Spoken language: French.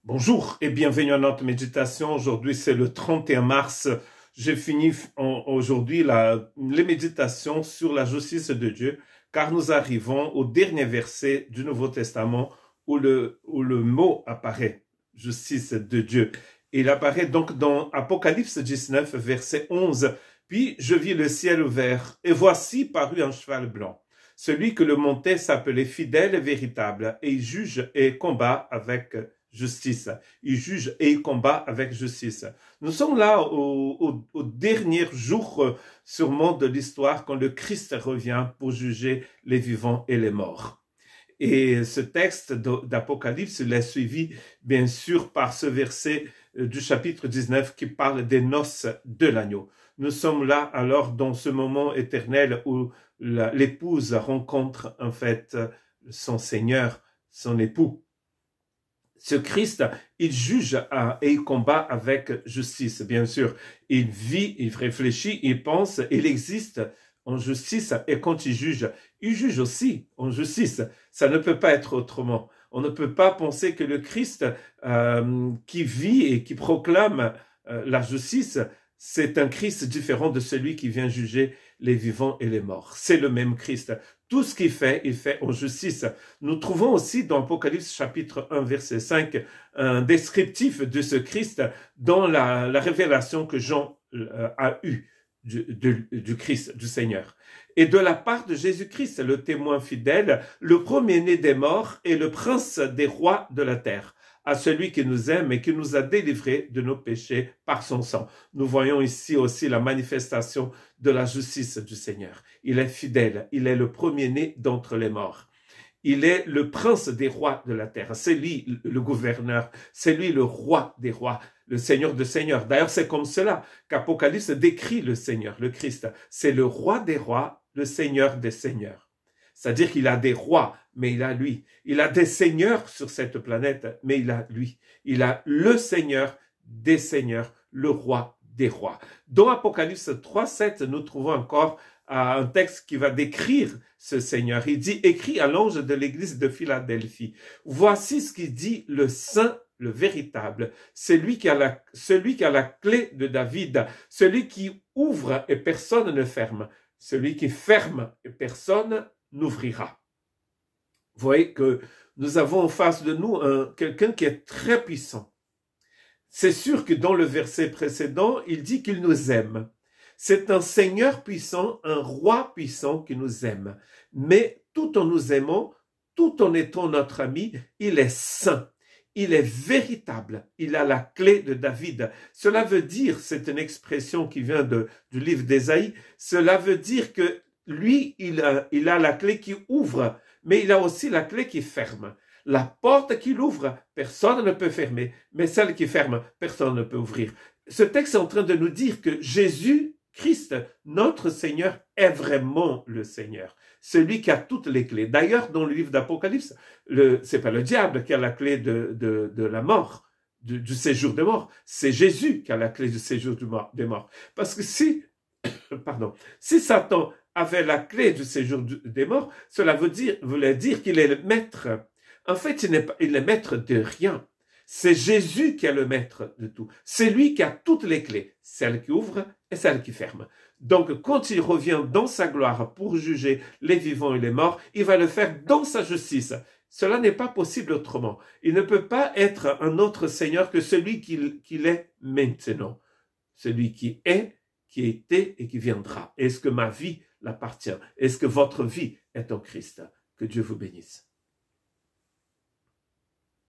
Bonjour et bienvenue à notre méditation. Aujourd'hui, c'est le 31 mars. J'ai fini aujourd'hui les méditations sur la justice de Dieu, car nous arrivons au dernier verset du Nouveau Testament où le mot apparaît, justice de Dieu. Il apparaît donc dans Apocalypse 19, verset 11. Puis je vis le ciel ouvert, et voici parut un cheval blanc. Celui que le montait s'appelait fidèle et véritable, et il juge et combat avec justice. Il juge et il combat avec justice. Nous sommes là au dernier jour sûrement de l'histoire quand le Christ revient pour juger les vivants et les morts. Et ce texte d'Apocalypse l'est suivi bien sûr par ce verset du chapitre 19 qui parle des noces de l'agneau. Nous sommes là alors dans ce moment éternel où l'épouse rencontre en fait son Seigneur, son époux. Ce Christ, il juge et il combat avec justice, bien sûr. Il vit, il réfléchit, il pense, il existe en justice. Et quand il juge aussi en justice. Ça ne peut pas être autrement. On ne peut pas penser que le Christ qui vit et qui proclame la justice, c'est un Christ différent de celui qui vient juger les vivants et les morts. C'est le même Christ. Tout ce qu'il fait, il fait en justice. Nous trouvons aussi dans Apocalypse chapitre 1, verset 5, un descriptif de ce Christ dans la révélation que Jean a eue du Christ, du Seigneur. Et de la part de Jésus-Christ, le témoin fidèle, le premier-né des morts et le prince des rois de la terre, à celui qui nous aime et qui nous a délivrés de nos péchés par son sang. Nous voyons ici aussi la manifestation de la justice du Seigneur. Il est fidèle, il est le premier-né d'entre les morts. Il est le prince des rois de la terre. C'est lui le gouverneur, c'est lui le roi des rois, le Seigneur de seigneurs. D'ailleurs, c'est comme cela qu'Apocalypse décrit le Seigneur, le Christ. C'est le roi des rois, le Seigneur des seigneurs. C'est-à-dire qu'il a des rois, mais il a lui. Il a des seigneurs sur cette planète, mais il a lui. Il a le Seigneur des seigneurs, le roi des rois. Dans Apocalypse 3:7, nous trouvons encore un texte qui va décrire ce Seigneur. Il dit, écrit à l'ange de l'église de Philadelphie, voici ce qu'il dit le saint, le véritable, celui qui a la clé de David, celui qui ouvre et personne ne ferme, celui qui ferme et personne n'ouvrira. Vous voyez que nous avons en face de nous quelqu'un qui est très puissant. C'est sûr que dans le verset précédent, il dit qu'il nous aime. C'est un Seigneur puissant, un roi puissant qui nous aime. Mais tout en nous aimant, tout en étant notre ami, il est saint. Il est véritable. Il a la clé de David. Cela veut dire, c'est une expression qui vient du livre d'Ésaïe, cela veut dire que lui, il a la clé qui ouvre, mais il a aussi la clé qui ferme. La porte qu'il ouvre, personne ne peut fermer, mais celle qui ferme, personne ne peut ouvrir. Ce texte est en train de nous dire que Jésus Christ, notre Seigneur, est vraiment le Seigneur, celui qui a toutes les clés. D'ailleurs, dans le livre d'Apocalypse, c'est pas le diable qui a la clé de la mort, du séjour des morts, c'est Jésus qui a la clé du séjour des morts. Parce que si Satan avait la clé du séjour des morts, cela voulait dire qu'il est le maître. En fait, il n'est maître de rien. C'est Jésus qui est le maître de tout. C'est lui qui a toutes les clés, celle qui ouvre et celle qui ferme. Donc, quand il revient dans sa gloire pour juger les vivants et les morts, il va le faire dans sa justice. Cela n'est pas possible autrement. Il ne peut pas être un autre Seigneur que celui qu'il est maintenant. Celui qui est, qui était et qui viendra. Est-ce que ma vie l'appartient? Est-ce que votre vie est en Christ? Que Dieu vous bénisse.